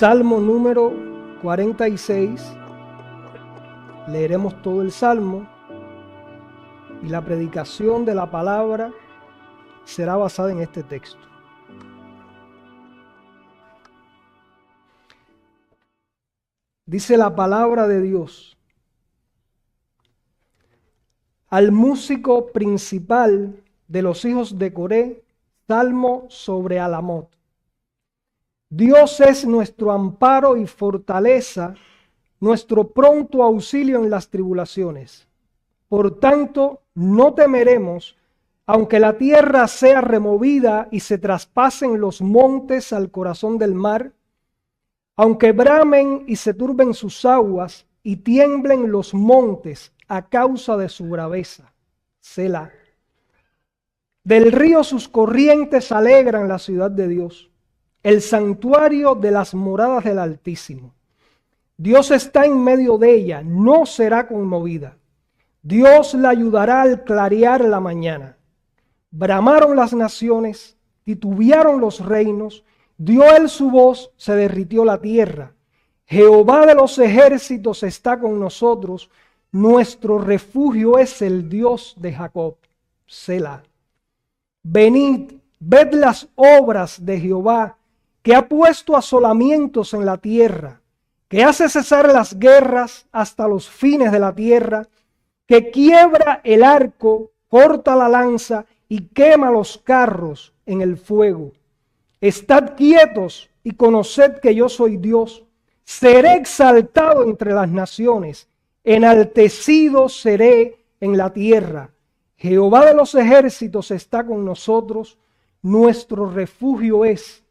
Salmo número 46. Leeremos todo el Salmo y la predicación de la palabra será basada en este texto. Dice la palabra de Dios: al músico principal de los hijos de Coré, salmo sobre Alamot. Dios es nuestro amparo y fortaleza, nuestro pronto auxilio en las tribulaciones. Por tanto, no temeremos, aunque la tierra sea removida y se traspasen los montes al corazón del mar, aunque bramen y se turben sus aguas y tiemblen los montes a causa de su braveza. Selah. Del río sus corrientes alegran la ciudad de Dios, el santuario de las moradas del Altísimo. Dios está en medio de ella, no será conmovida. Dios la ayudará al clarear la mañana. Bramaron las naciones, titubearon los reinos, dio él su voz, se derritió la tierra. Jehová de los ejércitos está con nosotros, nuestro refugio es el Dios de Jacob. Selah. Venid, ved las obras de Jehová, que ha puesto asolamientos en la tierra, que hace cesar las guerras hasta los fines de la tierra, que quiebra el arco, corta la lanza y quema los carros en el fuego. Estad quietos y conoced que yo soy Dios. Seré exaltado entre las naciones, enaltecido seré en la tierra. Jehová de los ejércitos está con nosotros, nuestro refugio es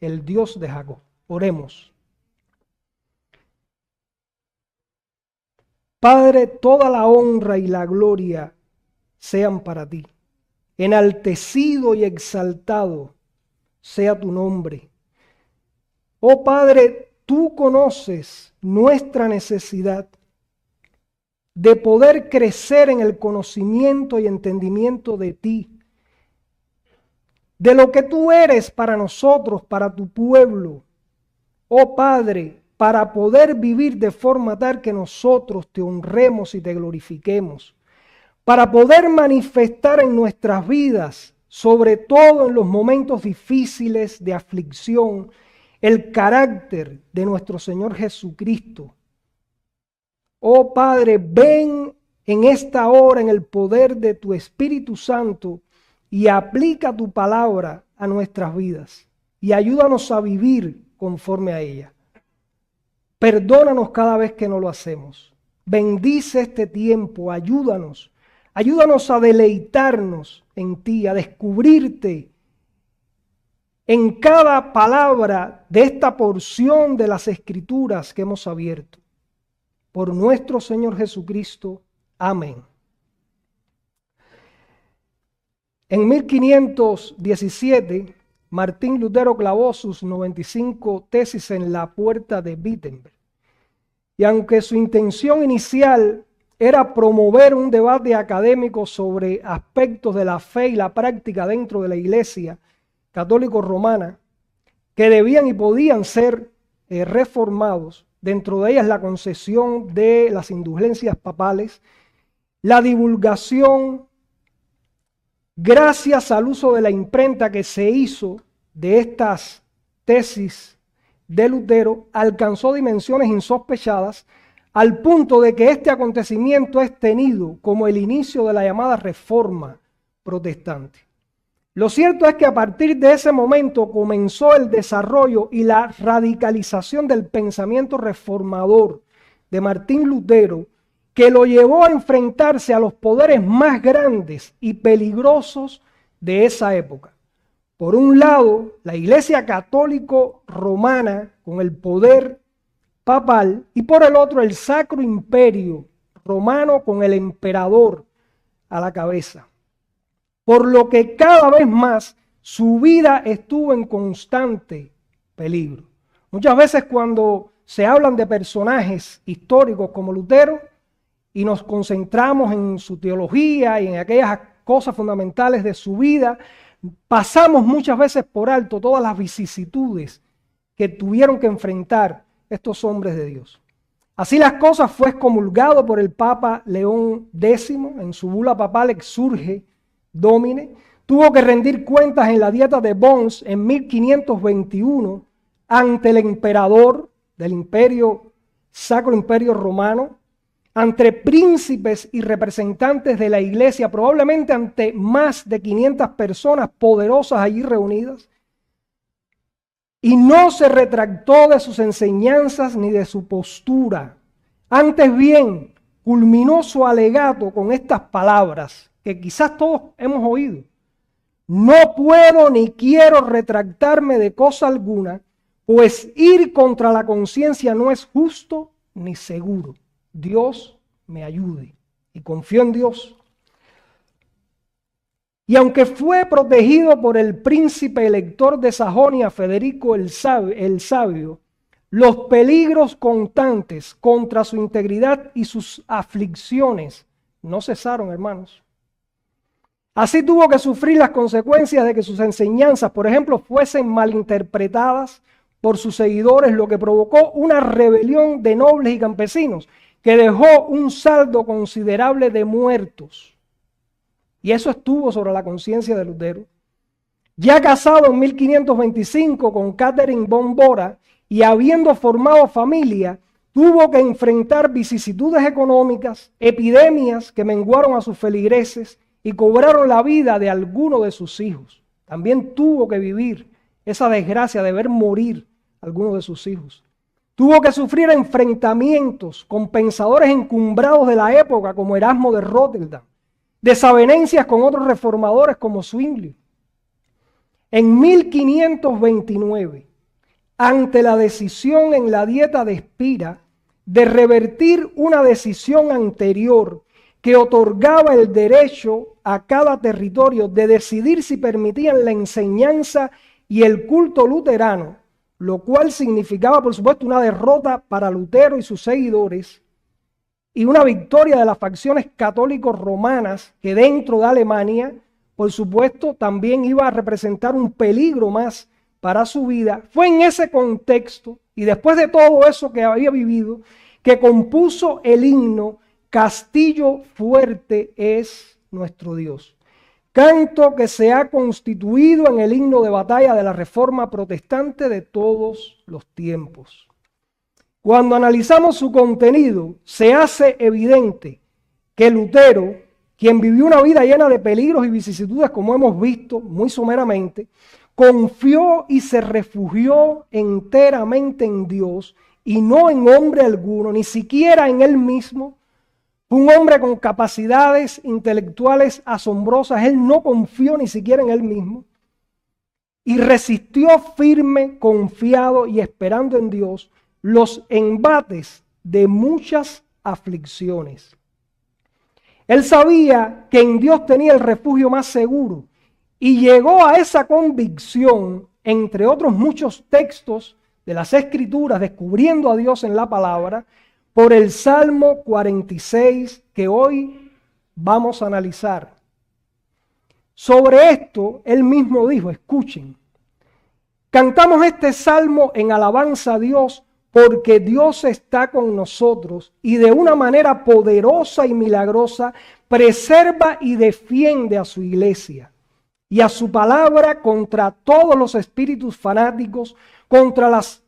el Dios de Jacob. Oremos. Padre, toda la honra y la gloria sean para ti. Enaltecido y exaltado sea tu nombre. Oh Padre, tú conoces nuestra necesidad de poder crecer en el conocimiento y entendimiento de ti, de lo que tú eres para nosotros, para tu pueblo. Oh Padre, para poder vivir de forma tal que nosotros te honremos y te glorifiquemos, para poder manifestar en nuestras vidas, sobre todo en los momentos difíciles de aflicción, el carácter de nuestro Señor Jesucristo. Oh Padre, ven en esta hora en el poder de tu Espíritu Santo y aplica tu palabra a nuestras vidas y ayúdanos a vivir conforme a ella. Perdónanos cada vez que no lo hacemos. Bendice este tiempo, ayúdanos a deleitarnos en ti, a descubrirte en cada palabra de esta porción de las Escrituras que hemos abierto. Por nuestro Señor Jesucristo. Amén. En 1517, Martín Lutero clavó sus 95 tesis en la puerta de Wittenberg. Y aunque su intención inicial era promover un debate académico sobre aspectos de la fe y la práctica dentro de la Iglesia católico romana, que debían y podían ser reformados, dentro de ellas la concesión de las indulgencias papales, la divulgación, gracias al uso de la imprenta que se hizo de estas tesis de Lutero, alcanzó dimensiones insospechadas, al punto de que este acontecimiento es tenido como el inicio de la llamada Reforma Protestante. Lo cierto es que a partir de ese momento comenzó el desarrollo y la radicalización del pensamiento reformador de Martín Lutero, que lo llevó a enfrentarse a los poderes más grandes y peligrosos de esa época. Por un lado, la Iglesia católico romana con el poder papal, y por el otro el Sacro Imperio romano con el emperador a la cabeza. Por lo que cada vez más su vida estuvo en constante peligro. Muchas veces cuando se hablan de personajes históricos como Lutero y nos concentramos en su teología y en aquellas cosas fundamentales de su vida, pasamos muchas veces por alto todas las vicisitudes que tuvieron que enfrentar estos hombres de Dios. Así las cosas, fue excomulgado por el Papa León X en su bula papal Exsurge Domine. Tuvo que rendir cuentas en la Dieta de Worms en 1521 ante el emperador del Sacro Imperio Romano, ante príncipes y representantes de la iglesia, probablemente ante más de 500 personas poderosas allí reunidas. Y no se retractó de sus enseñanzas ni de su postura. Antes bien, culminó su alegato con estas palabras que quizás todos hemos oído. No puedo ni quiero retractarme de cosa alguna, pues ir contra la conciencia no es justo ni seguro. Dios me ayude. Y confío en Dios. Y aunque fue protegido por el príncipe elector de Sajonia, Federico el Sabio, los peligros constantes contra su integridad y sus aflicciones no cesaron, hermanos. Así tuvo que sufrir las consecuencias de que sus enseñanzas, por ejemplo, fuesen malinterpretadas por sus seguidores, lo que provocó una rebelión de nobles y campesinos que dejó un saldo considerable de muertos. Y eso estuvo sobre la conciencia de Lutero. Ya casado en 1525 con Catherine von Bora y habiendo formado familia, tuvo que enfrentar vicisitudes económicas, epidemias que menguaron a sus feligreses y cobraron la vida de algunos de sus hijos. También tuvo que vivir esa desgracia de ver morir a algunos de sus hijos. Tuvo que sufrir enfrentamientos con pensadores encumbrados de la época como Erasmo de Rotterdam, desavenencias con otros reformadores como Zwingli. En 1529, ante la decisión en la Dieta de Spira de revertir una decisión anterior que otorgaba el derecho a cada territorio de decidir si permitían la enseñanza y el culto luterano, lo cual significaba, por supuesto, una derrota para Lutero y sus seguidores, y una victoria de las facciones católicos romanas que dentro de Alemania, por supuesto, también iba a representar un peligro más para su vida. Fue en ese contexto y después de todo eso que había vivido, que compuso el himno Castillo fuerte es nuestro Dios. Canto que se ha constituido en el himno de batalla de la Reforma protestante de todos los tiempos. Cuando analizamos su contenido, se hace evidente que Lutero, quien vivió una vida llena de peligros y vicisitudes, como hemos visto muy someramente, confió y se refugió enteramente en Dios y no en hombre alguno, ni siquiera en él mismo. Fue un hombre con capacidades intelectuales asombrosas. Él no confió ni siquiera en él mismo y resistió firme, confiado y esperando en Dios los embates de muchas aflicciones. Él sabía que en Dios tenía el refugio más seguro y llegó a esa convicción, entre otros muchos textos de las Escrituras, descubriendo a Dios en la palabra, por el Salmo 46 que hoy vamos a analizar. Sobre esto, él mismo dijo, escuchen, cantamos este salmo en alabanza a Dios porque Dios está con nosotros y de una manera poderosa y milagrosa preserva y defiende a su iglesia y a su palabra contra todos los espíritus fanáticos, contra las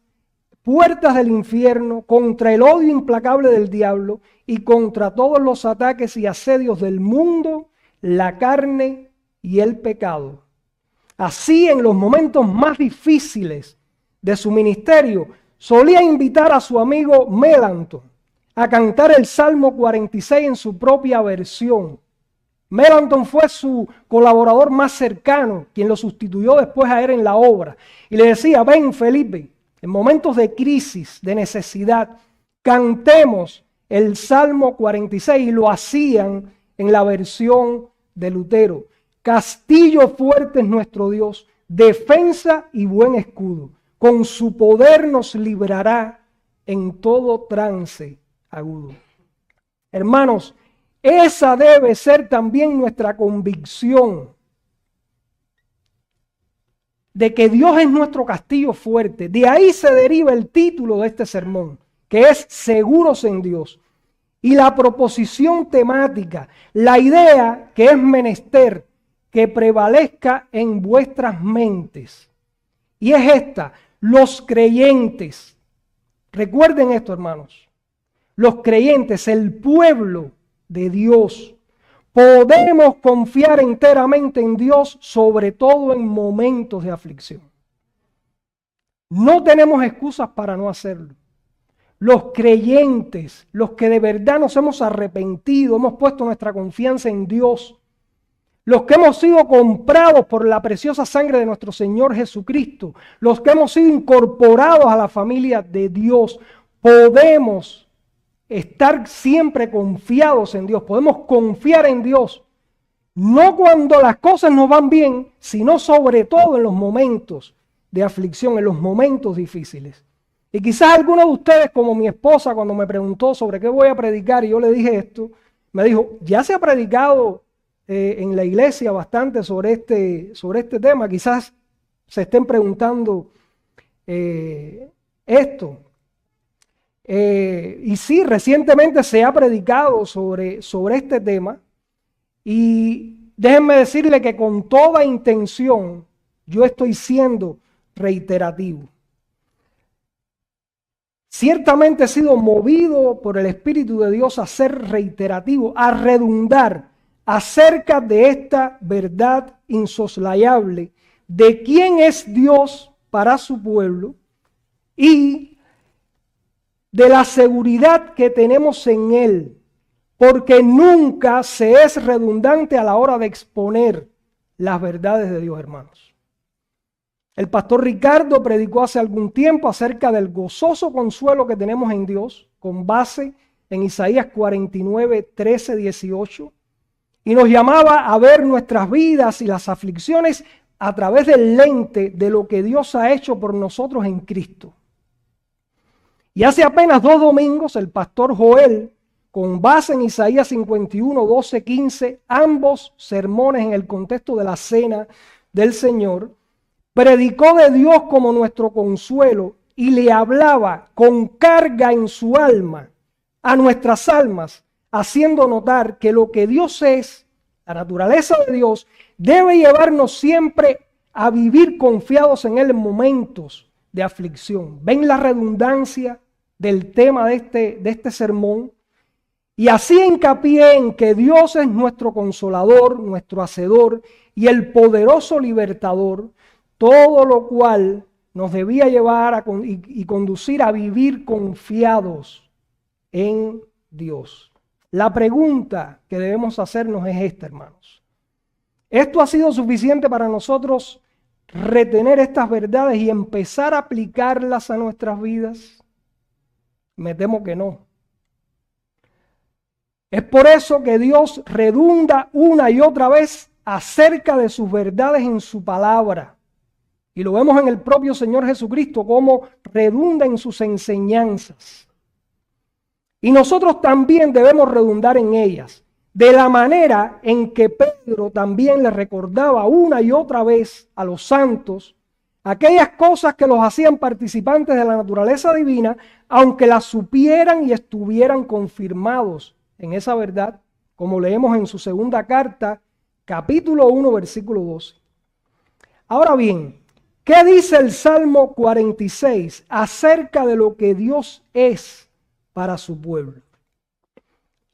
puertas del infierno, contra el odio implacable del diablo y contra todos los ataques y asedios del mundo, la carne y el pecado. Así, en los momentos más difíciles de su ministerio, solía invitar a su amigo Melanchthon a cantar el Salmo 46 en su propia versión. Melanchthon fue su colaborador más cercano, quien lo sustituyó después a él en la obra. Y le decía, ven Felipe, en momentos de crisis, de necesidad, cantemos el Salmo 46, y lo hacían en la versión de Lutero. Castillo fuerte es nuestro Dios, defensa y buen escudo. Con su poder nos librará en todo trance agudo. Hermanos, esa debe ser también nuestra convicción. de que Dios es nuestro castillo fuerte. De ahí se deriva el título de este sermón, que es Seguros en Dios. Y la proposición temática, la idea que es menester que prevalezca en vuestras mentes. Y es esta: los creyentes. Recuerden esto, hermanos. Los creyentes, el pueblo de Dios, podemos confiar enteramente en Dios, sobre todo en momentos de aflicción. No tenemos excusas para no hacerlo. Los creyentes, los que de verdad nos hemos arrepentido, hemos puesto nuestra confianza en Dios, los que hemos sido comprados por la preciosa sangre de nuestro Señor Jesucristo, los que hemos sido incorporados a la familia de Dios, podemos estar siempre confiados en Dios, podemos confiar en Dios, no cuando las cosas nos van bien, sino sobre todo en los momentos de aflicción, en los momentos difíciles. Y quizás algunos de ustedes, como mi esposa, cuando me preguntó sobre qué voy a predicar y yo le dije esto, me dijo, ya se ha predicado en la iglesia bastante sobre este tema, quizás se estén preguntando esto. Y sí, recientemente se ha predicado sobre este tema, y déjenme decirle que con toda intención yo estoy siendo reiterativo. Ciertamente he sido movido por el Espíritu de Dios a ser reiterativo, a redundar acerca de esta verdad insoslayable de quién es Dios para su pueblo y de la seguridad que tenemos en Él, porque nunca se es redundante a la hora de exponer las verdades de Dios, hermanos. El pastor Ricardo predicó hace algún tiempo acerca del gozoso consuelo que tenemos en Dios, con base en Isaías 49, 13, 18, y nos llamaba a ver nuestras vidas y las aflicciones a través del lente de lo que Dios ha hecho por nosotros en Cristo. Y hace apenas 2 domingos, el pastor Joel, con base en Isaías 51, 12, 15, ambos sermones en el contexto de la cena del Señor, predicó de Dios como nuestro consuelo y le hablaba con carga en su alma a nuestras almas, haciendo notar que lo que Dios es, la naturaleza de Dios, debe llevarnos siempre a vivir confiados en Él en momentos de aflicción. ¿Ven la redundancia del tema de este sermón? Y así hincapié en que Dios es nuestro consolador, nuestro hacedor y el poderoso libertador, todo lo cual nos debía llevar y conducir a vivir confiados en Dios. La pregunta que debemos hacernos es esta, hermanos. ¿Esto ha sido suficiente para nosotros retener estas verdades y empezar a aplicarlas a nuestras vidas? Me temo que no. Es por eso que Dios redunda una y otra vez acerca de sus verdades en su palabra. Y lo vemos en el propio Señor Jesucristo, cómo redunda en sus enseñanzas. Y nosotros también debemos redundar en ellas, de la manera en que Pedro también le recordaba una y otra vez a los santos aquellas cosas que los hacían participantes de la naturaleza divina, aunque las supieran y estuvieran confirmados en esa verdad, como leemos en su segunda carta, capítulo 1, versículo 12. Ahora bien, ¿qué dice el Salmo 46 acerca de lo que Dios es para su pueblo?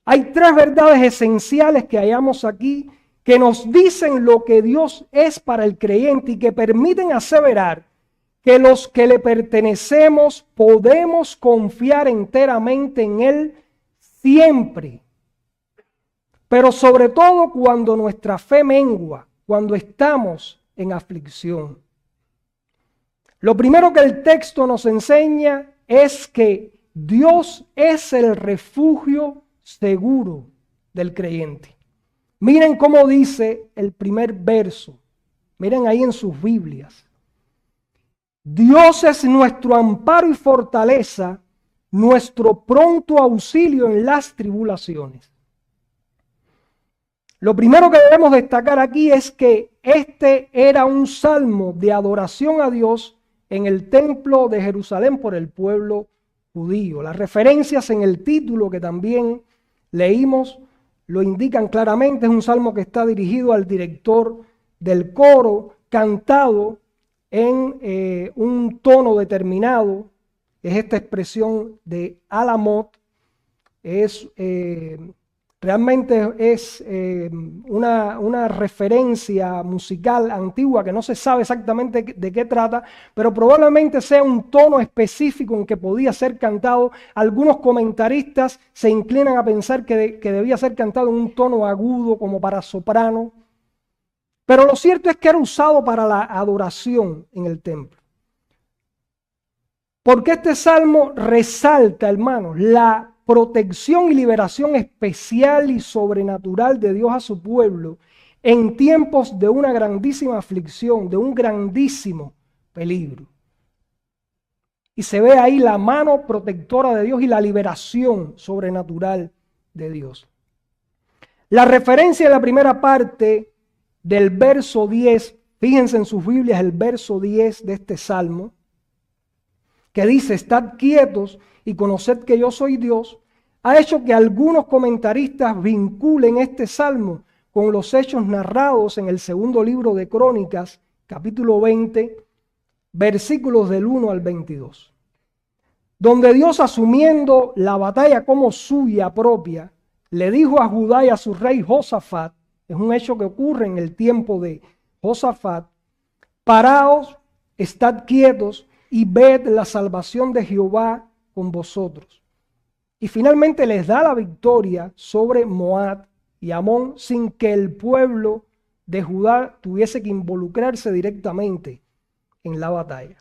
Hay 3 verdades esenciales que hallamos aquí que nos dicen lo que Dios es para el creyente y que permiten aseverar que los que le pertenecemos podemos confiar enteramente en Él siempre, pero sobre todo cuando nuestra fe mengua, cuando estamos en aflicción. Lo primero que el texto nos enseña es que Dios es el refugio seguro del creyente. Miren cómo dice el primer verso. Miren ahí en sus Biblias. Dios es nuestro amparo y fortaleza, nuestro pronto auxilio en las tribulaciones. Lo primero que debemos destacar aquí es que este era un salmo de adoración a Dios en el templo de Jerusalén por el pueblo judío. Las referencias en el título que también leímos lo indican claramente. Es un salmo que está dirigido al director del coro, cantado en un tono determinado. Es esta expresión de Alamot. Realmente es una referencia musical antigua que no se sabe exactamente de qué trata, pero probablemente sea un tono específico en que podía ser cantado. Algunos comentaristas se inclinan a pensar que debía ser cantado en un tono agudo como para soprano, pero lo cierto es que era usado para la adoración en el templo. Porque este salmo resalta, hermanos, la protección y liberación especial y sobrenatural de Dios a su pueblo en tiempos de una grandísima aflicción, de un grandísimo peligro. Y se ve ahí la mano protectora de Dios y la liberación sobrenatural de Dios. La referencia en la primera parte del verso 10, fíjense en sus Biblias el verso 10 de este salmo, que dice: estad quietos y conoced que yo soy Dios, ha hecho que algunos comentaristas vinculen este salmo con los hechos narrados en el segundo libro de Crónicas, capítulo 20, versículos del 1 al 22, donde Dios, asumiendo la batalla como suya propia, le dijo a Judá y a su rey Josafat, es un hecho que ocurre en el tiempo de Josafat: paraos, estad quietos y ved la salvación de Jehová con vosotros. Y finalmente les da la victoria sobre Moab y Amón sin que el pueblo de Judá tuviese que involucrarse directamente en la batalla.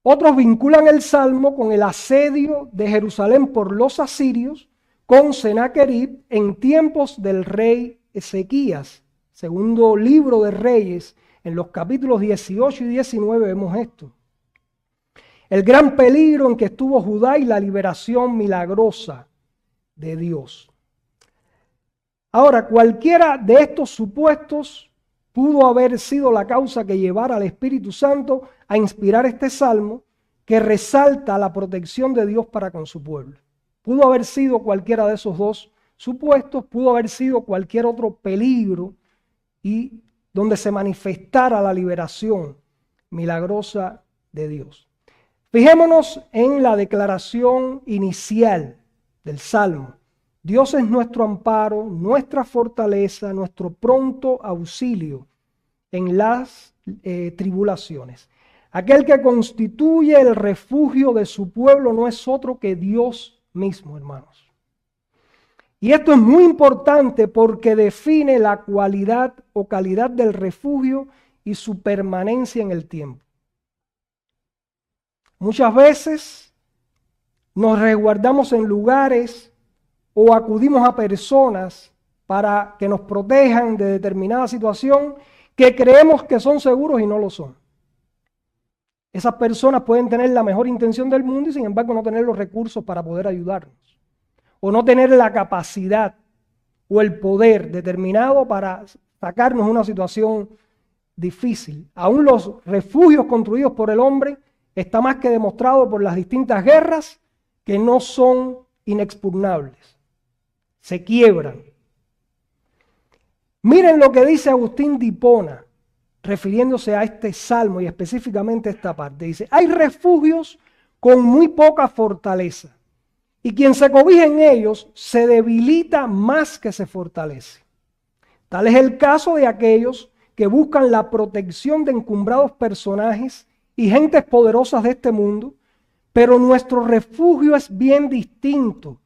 Otros vinculan el salmo con el asedio de Jerusalén por los asirios con Sennacherib en tiempos del rey Ezequías. Segundo libro de Reyes, en los capítulos 18 y 19 vemos esto. El gran peligro en que estuvo Judá y la liberación milagrosa de Dios. Ahora, cualquiera de estos supuestos pudo haber sido la causa que llevara al Espíritu Santo a inspirar este salmo que resalta la protección de Dios para con su pueblo. Pudo haber sido cualquiera de esos dos supuestos, pudo haber sido cualquier otro peligro y donde se manifestara la liberación milagrosa de Dios. Fijémonos en la declaración inicial del Salmo. Dios es nuestro amparo, nuestra fortaleza, nuestro pronto auxilio en las tribulaciones. Aquel que constituye el refugio de su pueblo no es otro que Dios mismo, hermanos. Y esto es muy importante porque define la cualidad o calidad del refugio y su permanencia en el tiempo. Muchas veces nos resguardamos en lugares o acudimos a personas para que nos protejan de determinada situación que creemos que son seguros y no lo son. Esas personas pueden tener la mejor intención del mundo y sin embargo no tener los recursos para poder ayudarnos. O no tener la capacidad o el poder determinado para sacarnos de una situación difícil. Aún los refugios construidos por el hombre está más que demostrado por las distintas guerras que no son inexpugnables. Se quiebran. Miren lo que dice Agustín de Hipona, refiriéndose a este salmo y específicamente a esta parte. Dice: hay refugios con muy poca fortaleza, y quien se cobija en ellos se debilita más que se fortalece. Tal es el caso de aquellos que buscan la protección de encumbrados personajes y gentes poderosas de este mundo, pero nuestro refugio es bien distinto.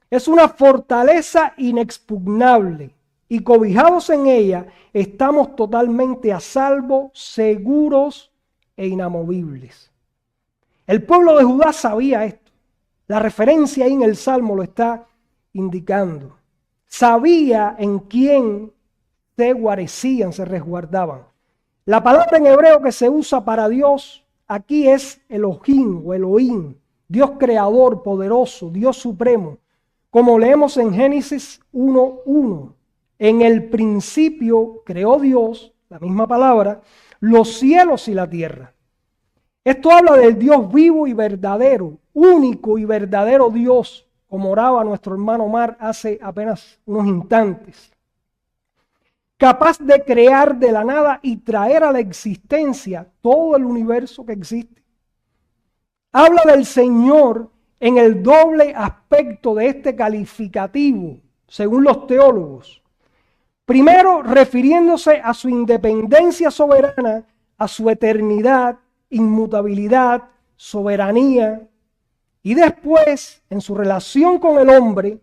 Es una fortaleza inexpugnable y cobijados en ella estamos totalmente a salvo, seguros e inamovibles. El pueblo de Judá sabía esto. La referencia ahí en el Salmo lo está indicando. Sabía en quién se guarecían, se resguardaban. La palabra en hebreo que se usa para Dios aquí es Elohim o Elohim, Dios creador, poderoso, Dios supremo. Como leemos en Génesis 1:1, En el principio creó Dios, la misma palabra, los cielos y la tierra. Esto habla del Dios vivo y verdadero, único y verdadero Dios, como oraba nuestro hermano Omar hace apenas unos instantes. Capaz de crear de la nada y traer a la existencia todo el universo que existe. Habla del Señor en el doble aspecto de este calificativo, según los teólogos. Primero, refiriéndose a su independencia soberana, a su eternidad, inmutabilidad, soberanía, y después, en su relación con el hombre,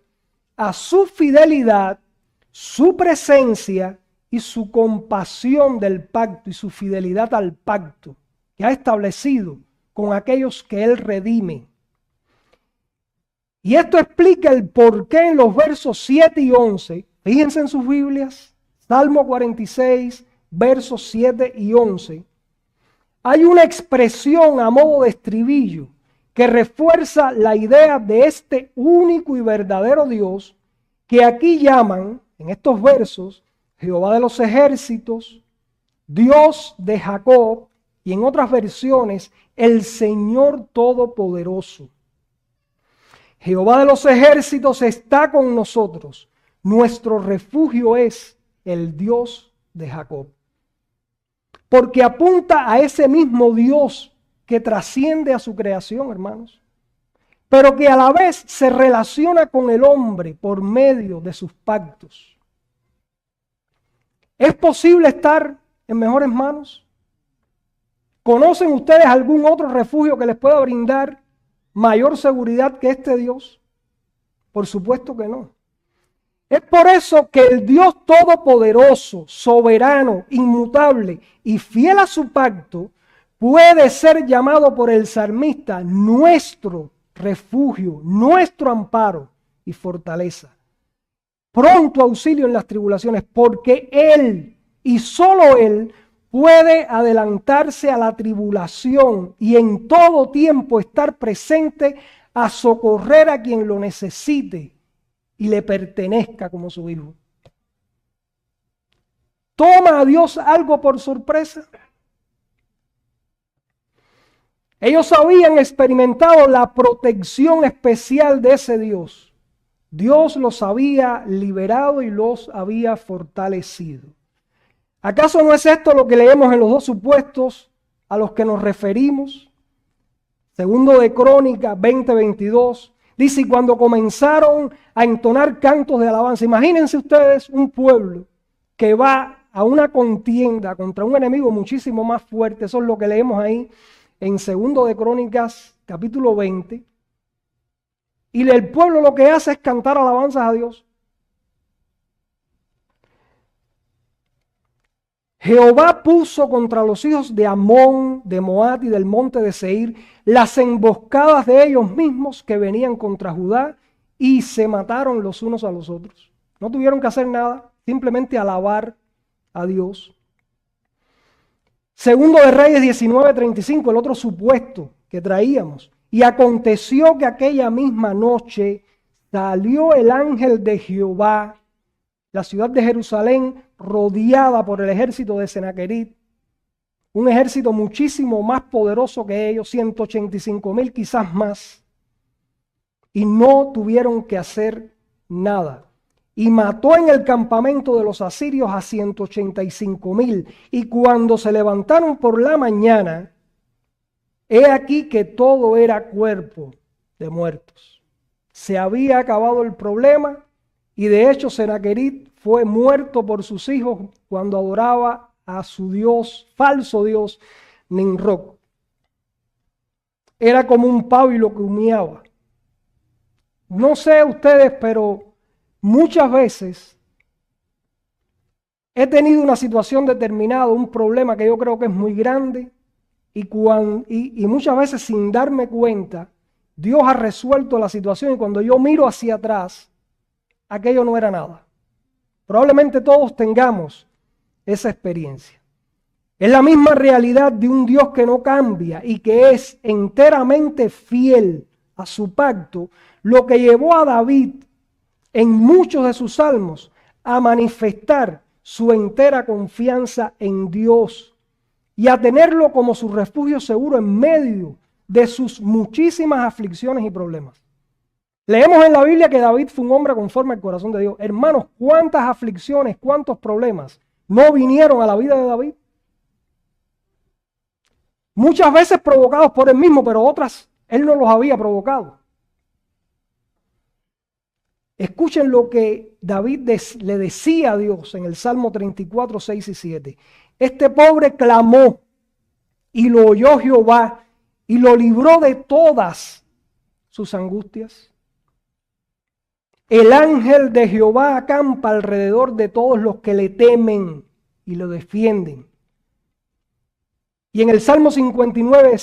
a su fidelidad, su presencia y su compasión del pacto y su fidelidad al pacto que ha establecido con aquellos que él redime. Y esto explica el porqué en los versos 7 y 11. Fíjense en sus Biblias, Salmo 46, versos 7 y 11. Hay una expresión a modo de estribillo que refuerza la idea de este único y verdadero Dios que aquí llaman, en estos versos, Jehová de los ejércitos, Dios de Jacob, y en otras versiones, el Señor Todopoderoso. Jehová de los ejércitos está con nosotros. Nuestro refugio es el Dios de Jacob. Porque apunta a ese mismo Dios que trasciende a su creación, hermanos, pero que a la vez se relaciona con el hombre por medio de sus pactos. ¿Es posible estar en mejores manos? ¿Conocen ustedes algún otro refugio que les pueda brindar mayor seguridad que este Dios? Por supuesto que no. Es por eso que el Dios todopoderoso, soberano, inmutable y fiel a su pacto puede ser llamado por el salmista nuestro refugio, nuestro amparo y fortaleza. Pronto auxilio en las tribulaciones, porque Él y solo Él puede adelantarse a la tribulación y en todo tiempo estar presente a socorrer a quien lo necesite y le pertenezca como su hijo. ¿Toma a Dios algo por sorpresa? Ellos habían experimentado la protección especial de ese Dios. Dios los había liberado y los había fortalecido. ¿Acaso no es esto lo que leemos en los dos supuestos a los que nos referimos? Segundo de Crónicas 20:22. Dice, y cuando comenzaron a entonar cantos de alabanza, imagínense ustedes un pueblo que va a una contienda contra un enemigo muchísimo más fuerte. Eso es lo que leemos ahí en Segundo de Crónicas, capítulo 20. Y el pueblo lo que hace es cantar alabanzas a Dios. Jehová puso contra los hijos de Amón, de Moab y del monte de Seir las emboscadas de ellos mismos que venían contra Judá y se mataron los unos a los otros. No tuvieron que hacer nada, simplemente alabar a Dios. Segundo de Reyes 19:35, el otro supuesto que traíamos. Y aconteció que aquella misma noche salió el ángel de Jehová, la ciudad de Jerusalén, rodeada por el ejército de Senaquerib, un ejército muchísimo más poderoso que ellos, 185,000 quizás más, y no tuvieron que hacer nada. Y mató en el campamento de los asirios a 185,000, y cuando se levantaron por la mañana, he aquí que todo era cuerpo de muertos. Se había acabado el problema, y de hecho Senaquerib fue muerto por sus hijos cuando adoraba a su dios, falso dios, Nimrod. Era como un pábilo que humeaba. No sé ustedes, pero muchas veces he tenido una situación determinada, un problema que yo creo que es muy grande, y muchas veces sin darme cuenta, Dios ha resuelto la situación, y cuando yo miro hacia atrás, aquello no era nada. Probablemente todos tengamos esa experiencia. Es la misma realidad de un Dios que no cambia y que es enteramente fiel a su pacto, lo que llevó a David en muchos de sus salmos a manifestar su entera confianza en Dios y a tenerlo como su refugio seguro en medio de sus muchísimas aflicciones y problemas. Leemos en la Biblia que David fue un hombre conforme al corazón de Dios. Hermanos, ¿cuántas aflicciones, cuántos problemas no vinieron a la vida de David? Muchas veces provocados por él mismo, pero otras él no los había provocado. Escuchen lo que David le decía a Dios en el Salmo 34, 6 y 7. Este pobre clamó y lo oyó Jehová y lo libró de todas sus angustias. El ángel de Jehová acampa alrededor de todos los que le temen y lo defienden. Y en el Salmo 59,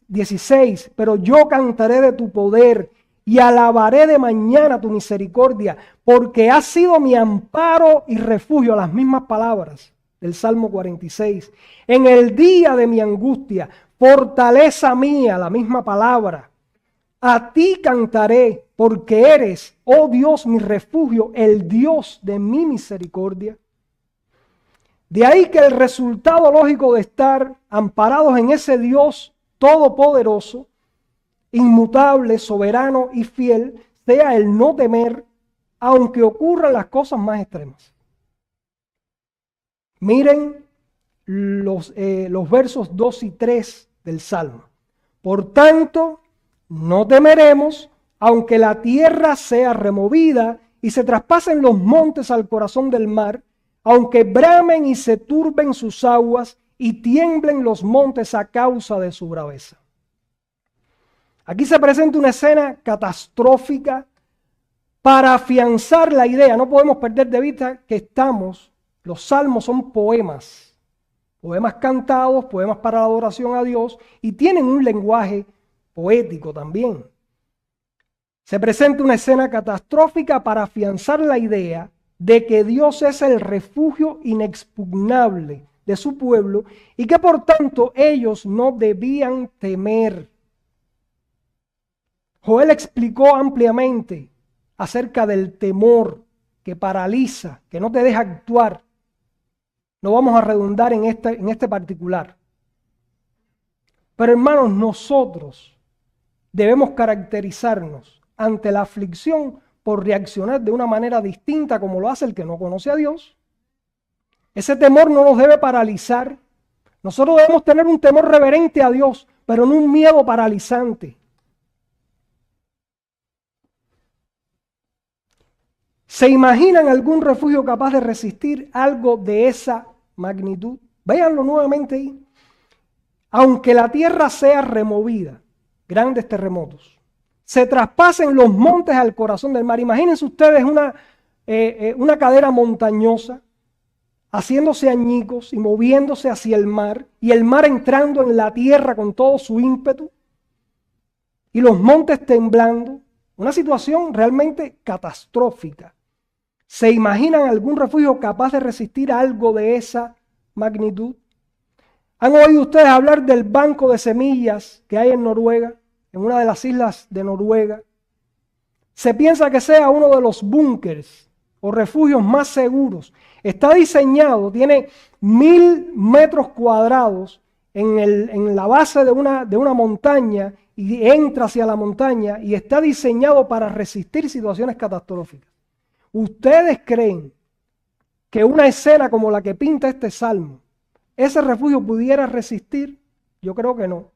16, pero yo cantaré de tu poder y alabaré de mañana tu misericordia, porque has sido mi amparo y refugio, las mismas palabras del Salmo 46. En el día de mi angustia, fortaleza mía, la misma palabra. A ti cantaré, porque eres, oh Dios, mi refugio, el Dios de mi misericordia. De ahí que el resultado lógico de estar amparados en ese Dios todopoderoso, inmutable, soberano y fiel, sea el no temer, aunque ocurran las cosas más extremas. Miren los versos 2 y 3 del Salmo. Por tanto, no temeremos, aunque la tierra sea removida y se traspasen los montes al corazón del mar, aunque bramen y se turben sus aguas y tiemblen los montes a causa de su braveza. Aquí se presenta una escena catastrófica para afianzar la idea. No podemos perder de vista que los salmos son poemas cantados, poemas para la adoración a Dios y tienen un lenguaje poético también. Se presenta una escena catastrófica para afianzar la idea de que Dios es el refugio inexpugnable de su pueblo y que por tanto ellos no debían temer. Joel explicó ampliamente acerca del temor que paraliza, que no te deja actuar. No vamos a redundar en este particular. Pero hermanos, nosotros debemos caracterizarnos ante la aflicción por reaccionar de una manera distinta como lo hace el que no conoce a Dios. Ese temor no nos debe paralizar. Nosotros debemos tener un temor reverente a Dios, pero no un miedo paralizante. ¿Se imaginan algún refugio capaz de resistir algo de esa magnitud? Véanlo nuevamente ahí. Aunque la tierra sea removida, grandes terremotos, se traspasen los montes al corazón del mar. Imagínense ustedes una cadera montañosa haciéndose añicos y moviéndose hacia el mar, y el mar entrando en la tierra con todo su ímpetu, y los montes temblando. Una situación realmente catastrófica. ¿Se imaginan algún refugio capaz de resistir algo de esa magnitud? ¿Han oído ustedes hablar del banco de semillas que hay en Noruega, en una de las islas de Noruega? Se piensa que sea uno de los búnkers o refugios más seguros. Está diseñado, tiene 1000 metros cuadrados en la base de una montaña y entra hacia la montaña y está diseñado para resistir situaciones catastróficas. ¿Ustedes creen que una escena como la que pinta este salmo, ese refugio pudiera resistir? Yo creo que no.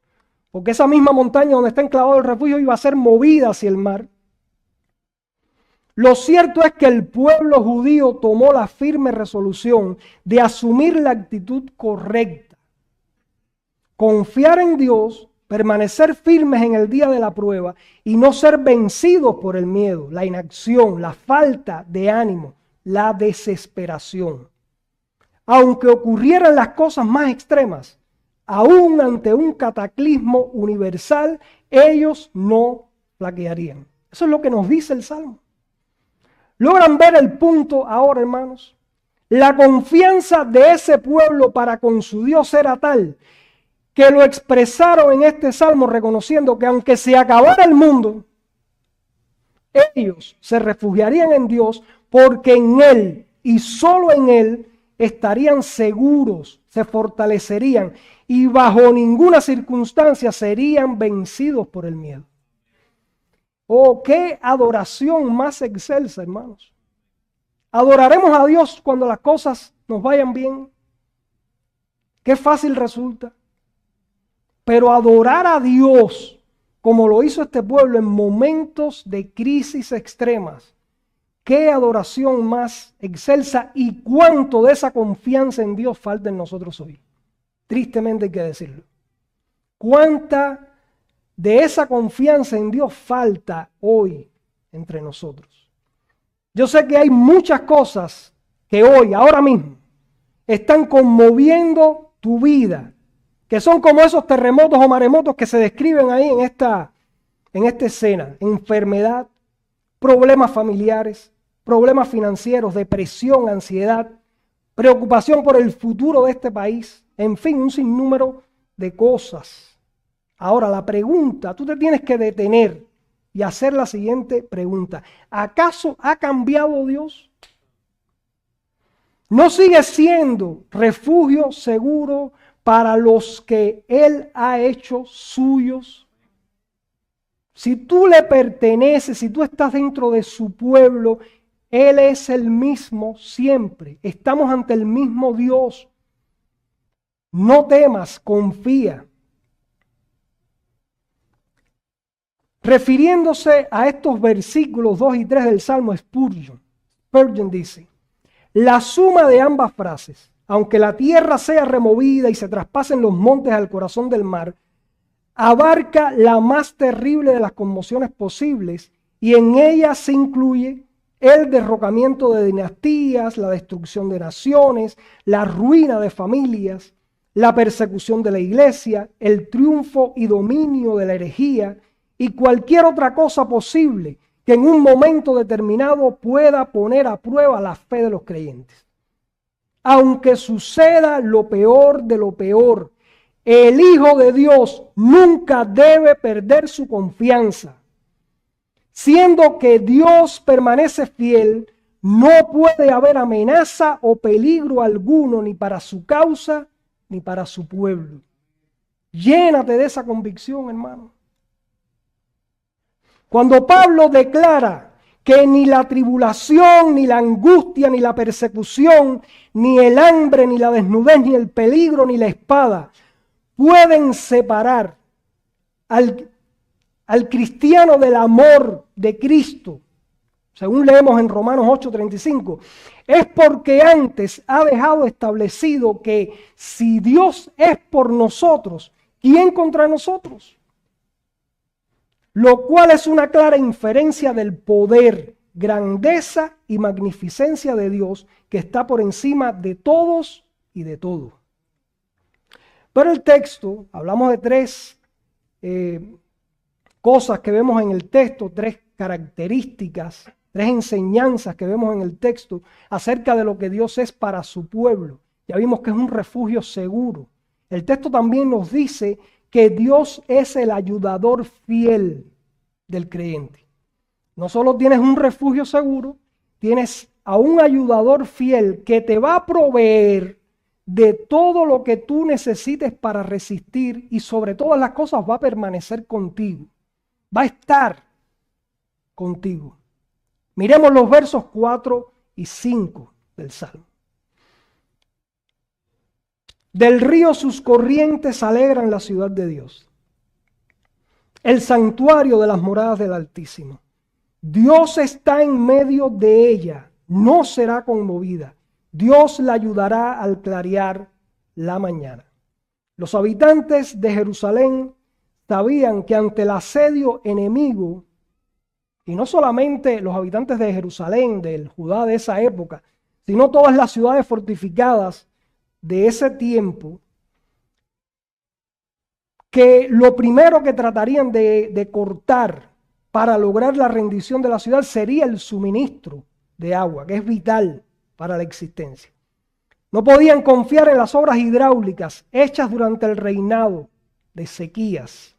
Porque esa misma montaña donde está enclavado el refugio iba a ser movida hacia el mar. Lo cierto es que el pueblo judío tomó la firme resolución de asumir la actitud correcta. Confiar en Dios, permanecer firmes en el día de la prueba y no ser vencidos por el miedo, la inacción, la falta de ánimo, la desesperación. Aunque ocurrieran las cosas más extremas, aún ante un cataclismo universal, ellos no flaquearían. Eso es lo que nos dice el Salmo. ¿Logran ver el punto ahora, hermanos? La confianza de ese pueblo para con su Dios era tal que lo expresaron en este salmo reconociendo que aunque se acabara el mundo, ellos se refugiarían en Dios porque en Él y solo en Él estarían seguros, se fortalecerían y bajo ninguna circunstancia serían vencidos por el miedo. Oh, qué adoración más excelsa, hermanos. Adoraremos a Dios cuando las cosas nos vayan bien. Qué fácil resulta. Pero adorar a Dios, como lo hizo este pueblo en momentos de crisis extremas, qué adoración más excelsa y cuánto de esa confianza en Dios falta en nosotros hoy. Tristemente hay que decirlo. Cuánta de esa confianza en Dios falta hoy entre nosotros. Yo sé que hay muchas cosas que hoy, ahora mismo, están conmoviendo tu vida, que son como esos terremotos o maremotos que se describen ahí en esta escena. Enfermedad, problemas familiares, problemas financieros, depresión, ansiedad, preocupación por el futuro de este país, en fin, un sinnúmero de cosas. Ahora la pregunta, tú te tienes que detener y hacer la siguiente pregunta. ¿Acaso ha cambiado Dios? ¿No sigue siendo refugio seguro para los que Él ha hecho suyos? Si tú le perteneces, si tú estás dentro de su pueblo, Él es el mismo siempre. Estamos ante el mismo Dios. No temas, confía. Refiriéndose a estos versículos 2 y 3 del Salmo, Spurgeon dice: la suma de ambas frases, aunque la tierra sea removida y se traspasen los montes al corazón del mar, abarca la más terrible de las conmociones posibles y en ella se incluye el derrocamiento de dinastías, la destrucción de naciones, la ruina de familias, la persecución de la iglesia, el triunfo y dominio de la herejía y cualquier otra cosa posible que en un momento determinado pueda poner a prueba la fe de los creyentes. Aunque suceda lo peor de lo peor, el Hijo de Dios nunca debe perder su confianza. Siendo que Dios permanece fiel, no puede haber amenaza o peligro alguno ni para su causa ni para su pueblo. Llénate de esa convicción, hermano. Cuando Pablo declara que ni la tribulación, ni la angustia, ni la persecución, ni el hambre, ni la desnudez, ni el peligro, ni la espada pueden separar al cristiano del amor de Cristo, según leemos en Romanos 8:35, es porque antes ha dejado establecido que si Dios es por nosotros, ¿quién contra nosotros? Lo cual es una clara inferencia del poder, grandeza y magnificencia de Dios que está por encima de todos y de todo. Pero el texto, hablamos de tres cosas que vemos en el texto, tres características, tres enseñanzas que vemos en el texto acerca de lo que Dios es para su pueblo. Ya vimos que es un refugio seguro. El texto también nos dice que Dios es el ayudador fiel del creyente. No solo tienes un refugio seguro, tienes a un ayudador fiel que te va a proveer de todo lo que tú necesites para resistir y sobre todas las cosas va a permanecer contigo. Va a estar contigo. Miremos los versos 4 y 5 del Salmo. Del río sus corrientes alegran la ciudad de Dios, el santuario de las moradas del Altísimo. Dios está en medio de ella, no será conmovida. Dios la ayudará al clarear la mañana. Los habitantes de Jerusalén sabían que ante el asedio enemigo, y no solamente los habitantes de Jerusalén, del Judá de esa época, sino todas las ciudades fortificadas de ese tiempo, que lo primero que tratarían de cortar para lograr la rendición de la ciudad sería el suministro de agua, que es vital para la existencia. No podían confiar en las obras hidráulicas hechas durante el reinado de Ezequías.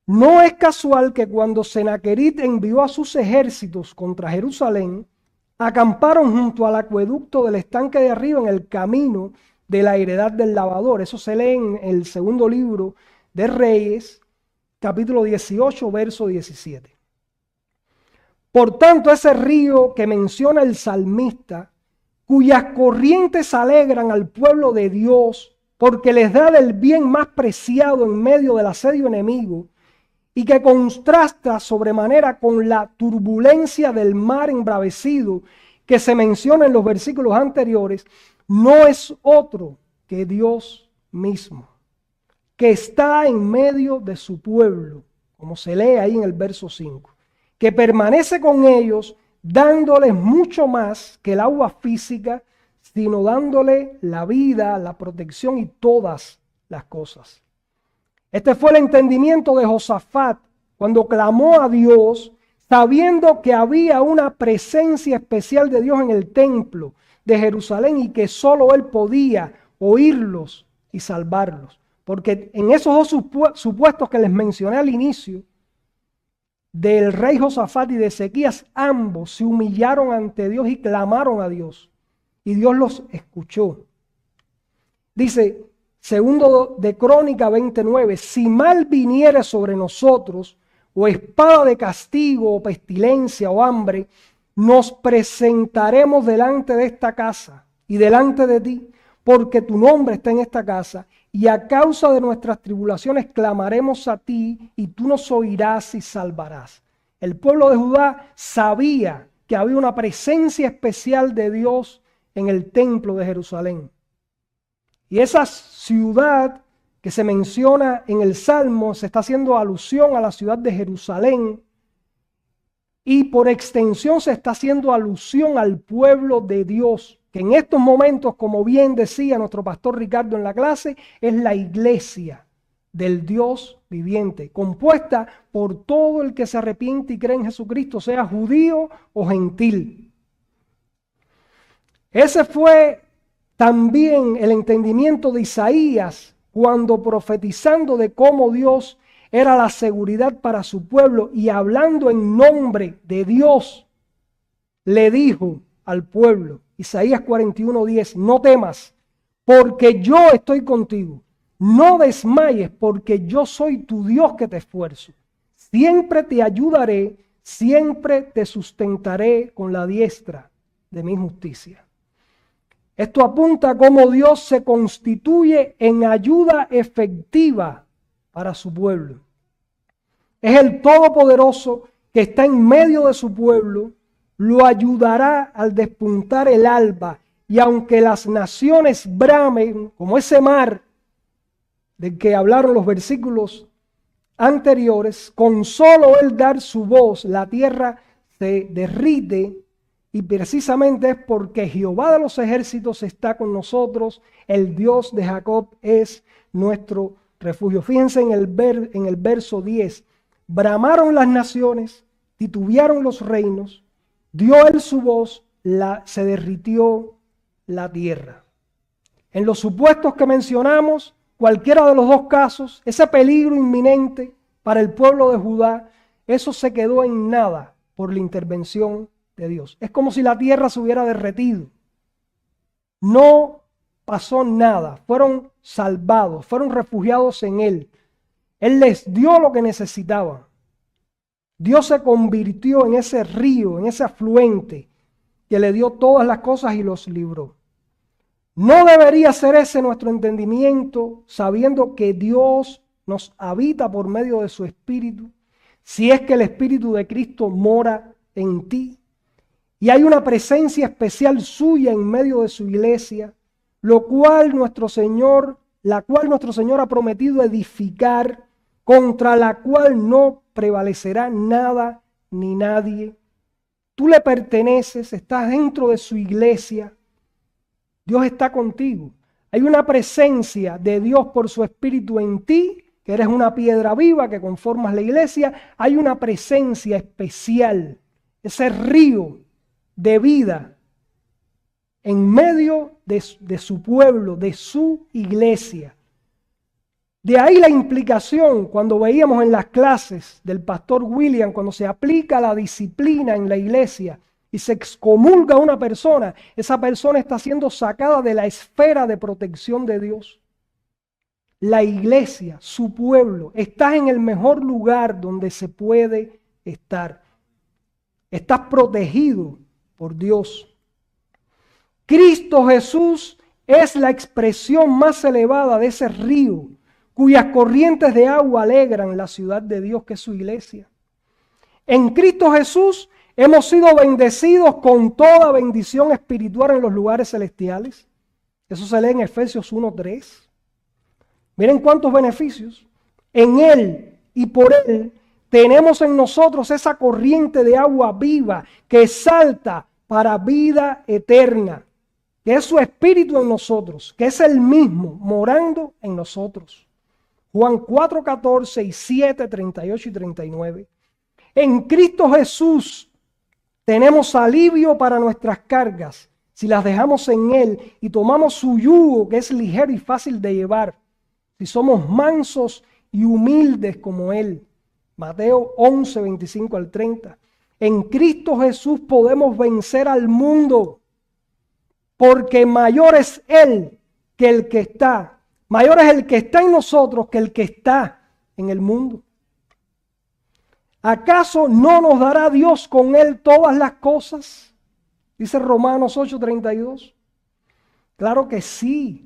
No es casual que cuando Sennacherib envió a sus ejércitos contra Jerusalén, acamparon junto al acueducto del estanque de arriba en el camino de la heredad del lavador. Eso se lee en el segundo libro de Reyes, capítulo 18, verso 17. Por tanto, ese río que menciona el salmista, cuyas corrientes alegran al pueblo de Dios, porque les da del bien más preciado en medio del asedio enemigo, y que contrasta sobremanera con la turbulencia del mar embravecido que se menciona en los versículos anteriores, no es otro que Dios mismo, que está en medio de su pueblo, como se lee ahí en el verso 5, que permanece con ellos, dándoles mucho más que el agua física, sino dándole la vida, la protección y todas las cosas. Este fue el entendimiento de Josafat cuando clamó a Dios, sabiendo que había una presencia especial de Dios en el templo de Jerusalén y que solo él podía oírlos y salvarlos. Porque en esos dos supuestos que les mencioné al inicio, del rey Josafat y de Ezequías, ambos se humillaron ante Dios y clamaron a Dios. Y Dios los escuchó. Dice, segundo de Crónica 29, si mal viniere sobre nosotros, o espada de castigo, o pestilencia, o hambre, nos presentaremos delante de esta casa y delante de ti, porque tu nombre está en esta casa, y a causa de nuestras tribulaciones clamaremos a ti, y tú nos oirás y salvarás. El pueblo de Judá sabía que había una presencia especial de Dios en el templo de Jerusalén. Y esa ciudad que se menciona en el Salmo se está haciendo alusión a la ciudad de Jerusalén, y por extensión se está haciendo alusión al pueblo de Dios, que en estos momentos, como bien decía nuestro pastor Ricardo en la clase, es la iglesia del Dios viviente, compuesta por todo el que se arrepiente y cree en Jesucristo, sea judío o gentil. Ese fue también el entendimiento de Isaías cuando profetizando de cómo Dios era la seguridad para su pueblo y hablando en nombre de Dios, le dijo al pueblo, Isaías 41:10, no temas, porque yo estoy contigo. No desmayes, porque yo soy tu Dios que te esfuerzo. Siempre te ayudaré, siempre te sustentaré con la diestra de mi justicia. Esto apunta a cómo Dios se constituye en ayuda efectiva para su pueblo. Es el Todopoderoso que está en medio de su pueblo, lo ayudará al despuntar el alba, y aunque las naciones bramen como ese mar del que hablaron los versículos anteriores, con solo él dar su voz, la tierra se derrite. Y precisamente es porque Jehová de los ejércitos está con nosotros, el Dios de Jacob es nuestro refugio. Fíjense en el verso 10. Bramaron las naciones, titubearon los reinos, dio él su voz, se derritió la tierra. En los supuestos que mencionamos, cualquiera de los dos casos, ese peligro inminente para el pueblo de Judá, eso se quedó en nada por la intervención de Dios. Es como si la tierra se hubiera derretido. No pasó nada. Fueron salvados, fueron refugiados en Él. Él les dio lo que necesitaban. Dios se convirtió en ese río, en ese afluente que le dio todas las cosas y los libró. No debería ser ese nuestro entendimiento, sabiendo que Dios nos habita por medio de su Espíritu, si es que el Espíritu de Cristo mora en ti. Y hay una presencia especial suya en medio de su iglesia, la cual nuestro Señor ha prometido edificar, contra la cual no prevalecerá nada ni nadie. Tú le perteneces, estás dentro de su iglesia. Dios está contigo. Hay una presencia de Dios por su Espíritu en ti, que eres una piedra viva que conformas la iglesia. Hay una presencia especial, ese río de vida en medio de su pueblo, de su iglesia. De ahí la implicación cuando veíamos en las clases del pastor William, cuando se aplica la disciplina en la iglesia, y se excomulga a una persona, esa persona está siendo sacada de la esfera de protección de Dios. La iglesia, su pueblo, está en el mejor lugar donde se puede estar. Estás protegido por Dios. Cristo Jesús es la expresión más elevada de ese río, cuyas corrientes de agua alegran la ciudad de Dios, que es su iglesia. En Cristo Jesús hemos sido bendecidos con toda bendición espiritual en los lugares celestiales. Eso se lee en Efesios 1:3. Miren cuántos beneficios. En Él y por Él tenemos en nosotros esa corriente de agua viva que salta para vida eterna, que es su Espíritu en nosotros, que es el mismo morando en nosotros. Juan 4:14 y 7, 38 y 39. En Cristo Jesús tenemos alivio para nuestras cargas si las dejamos en Él y tomamos su yugo, que es ligero y fácil de llevar, si somos mansos y humildes como Él. Mateo 11, 25 al 30. En Cristo Jesús podemos vencer al mundo, porque mayor es Él que el que está. Mayor es el que está en nosotros que el que está en el mundo. ¿Acaso no nos dará Dios con Él todas las cosas? Dice Romanos 8:32. Claro que sí.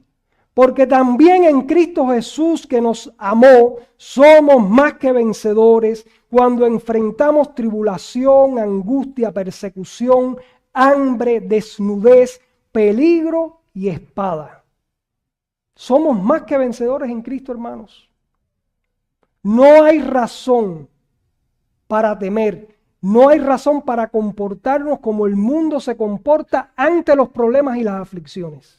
Porque también en Cristo Jesús, que nos amó, somos más que vencedores cuando enfrentamos tribulación, angustia, persecución, hambre, desnudez, peligro y espada. Somos más que vencedores en Cristo, hermanos. No hay razón para temer, no hay razón para comportarnos como el mundo se comporta ante los problemas y las aflicciones.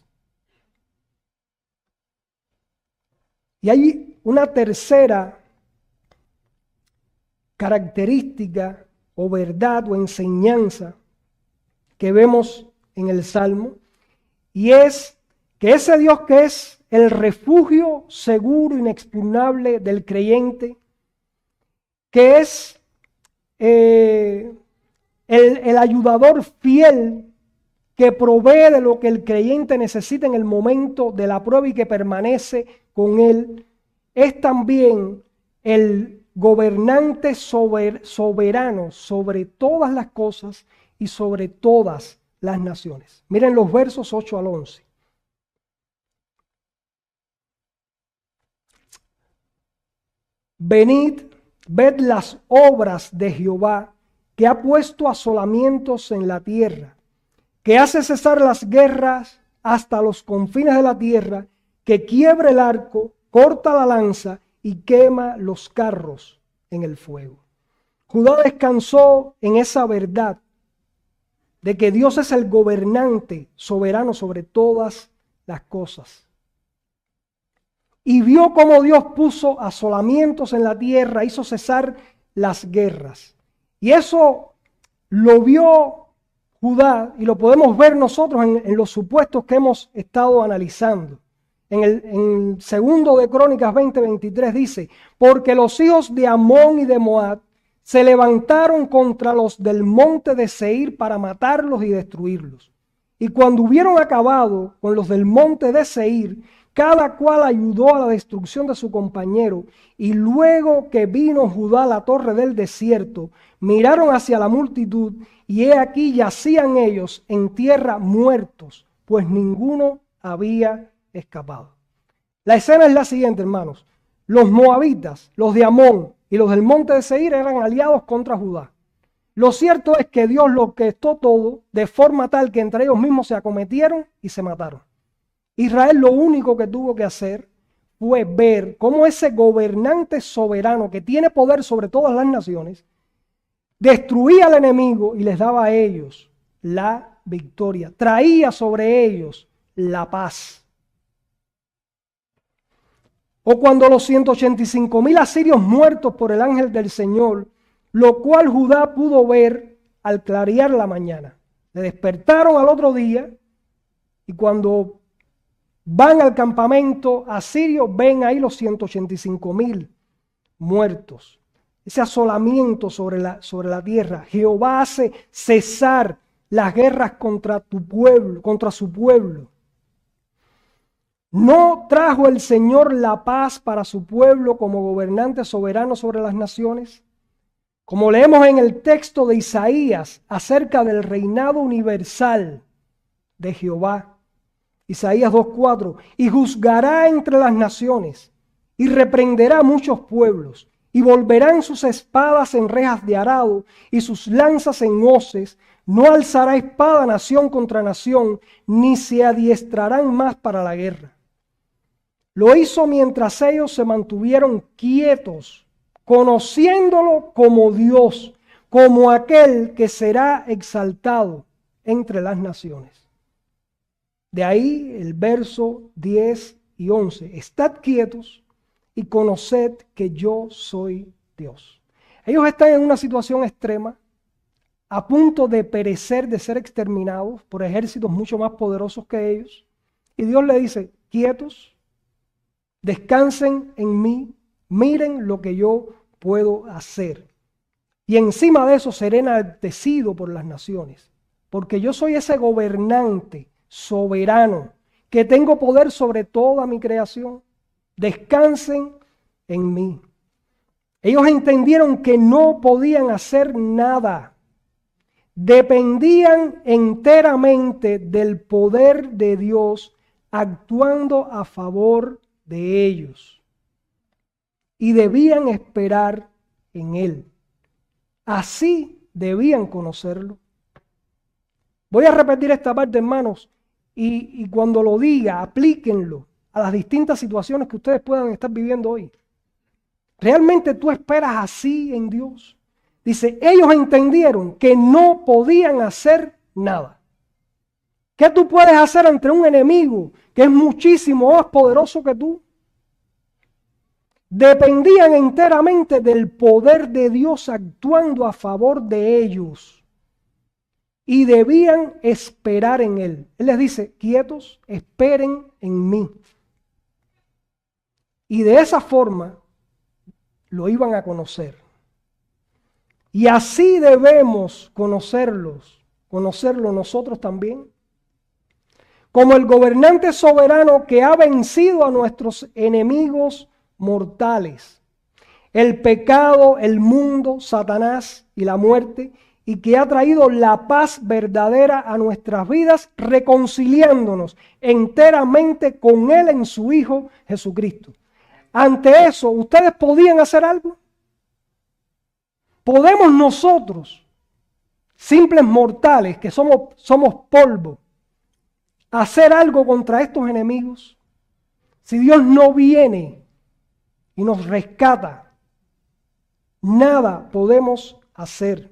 Y hay una tercera característica o verdad o enseñanza que vemos en el Salmo, y es que ese Dios que es el refugio seguro, inexpugnable del creyente, que es el ayudador fiel que provee de lo que el creyente necesita en el momento de la prueba y que permanece con él, es también el gobernante soberano sobre todas las cosas y sobre todas las naciones. Miren los versos 8 al 11. Venid, ved las obras de Jehová, que ha puesto asolamientos en la tierra, que hace cesar las guerras hasta los confines de la tierra, que quiebra el arco, corta la lanza y quema los carros en el fuego. Judá descansó en esa verdad de que Dios es el gobernante soberano sobre todas las cosas. Y vio cómo Dios puso asolamientos en la tierra, hizo cesar las guerras. Y eso lo vio Judá y lo podemos ver nosotros en los supuestos que hemos estado analizando. En segundo de Crónicas 20:23 dice: porque los hijos de Amón y de Moab se levantaron contra los del monte de Seir para matarlos y destruirlos. Y cuando hubieron acabado con los del monte de Seir, cada cual ayudó a la destrucción de su compañero. Y luego que vino Judá a la torre del desierto, miraron hacia la multitud, y he aquí yacían ellos en tierra muertos, pues ninguno había escapado. La escena es la siguiente, hermanos. Los moabitas, los de Amón y los del monte de Seir eran aliados contra Judá. Lo cierto es que Dios lo orquestó todo de forma tal que entre ellos mismos se acometieron y se mataron. Israel lo único que tuvo que hacer fue ver cómo ese gobernante soberano que tiene poder sobre todas las naciones destruía al enemigo y les daba a ellos la victoria, traía sobre ellos la paz. O cuando los 185,000 asirios muertos por el ángel del Señor, lo cual Judá pudo ver al clarear la mañana. Le despertaron al otro día y cuando van al campamento asirio, ven ahí los 185,000 muertos. Ese asolamiento sobre la tierra. Jehová hace cesar las guerras contra tu pueblo, contra su pueblo. ¿No trajo el Señor la paz para su pueblo como gobernante soberano sobre las naciones? Como leemos en el texto de Isaías acerca del reinado universal de Jehová. Isaías 2:4, y juzgará entre las naciones, y reprenderá a muchos pueblos, y volverán sus espadas en rejas de arado, y sus lanzas en hoces. No alzará espada nación contra nación, ni se adiestrarán más para la guerra. Lo hizo mientras ellos se mantuvieron quietos, conociéndolo como Dios, como aquel que será exaltado entre las naciones. De ahí el verso 10 y 11. Estad quietos y conoced que yo soy Dios. Ellos están en una situación extrema, a punto de perecer, de ser exterminados por ejércitos mucho más poderosos que ellos. Y Dios le dice, quietos, descansen en mí, miren lo que yo puedo hacer. Y encima de eso seré enaltecido por las naciones, porque yo soy ese gobernante soberano, que tengo poder sobre toda mi creación. Descansen en mí. Ellos entendieron que no podían hacer nada. Dependían enteramente del poder de Dios actuando a favor de ellos. Y debían esperar en Él. Así debían conocerlo. Voy a repetir esta parte, hermanos, y cuando lo diga, aplíquenlo a las distintas situaciones que ustedes puedan estar viviendo hoy. ¿Realmente tú esperas así en Dios? Dice, ellos entendieron que no podían hacer nada. ¿Qué tú puedes hacer ante un enemigo que es muchísimo más poderoso que tú? Dependían enteramente del poder de Dios actuando a favor de ellos. Y debían esperar en Él. Él les dice, quietos, esperen en mí. Y de esa forma lo iban a conocer. Y así debemos conocerlo nosotros también. Como el gobernante soberano que ha vencido a nuestros enemigos mortales. El pecado, el mundo, Satanás y la muerte, y que ha traído la paz verdadera a nuestras vidas, reconciliándonos enteramente con Él en su Hijo Jesucristo. Ante eso, ¿ustedes podían hacer algo? ¿Podemos nosotros, simples mortales que somos polvo, hacer algo contra estos enemigos? Si Dios no viene y nos rescata, nada podemos hacer.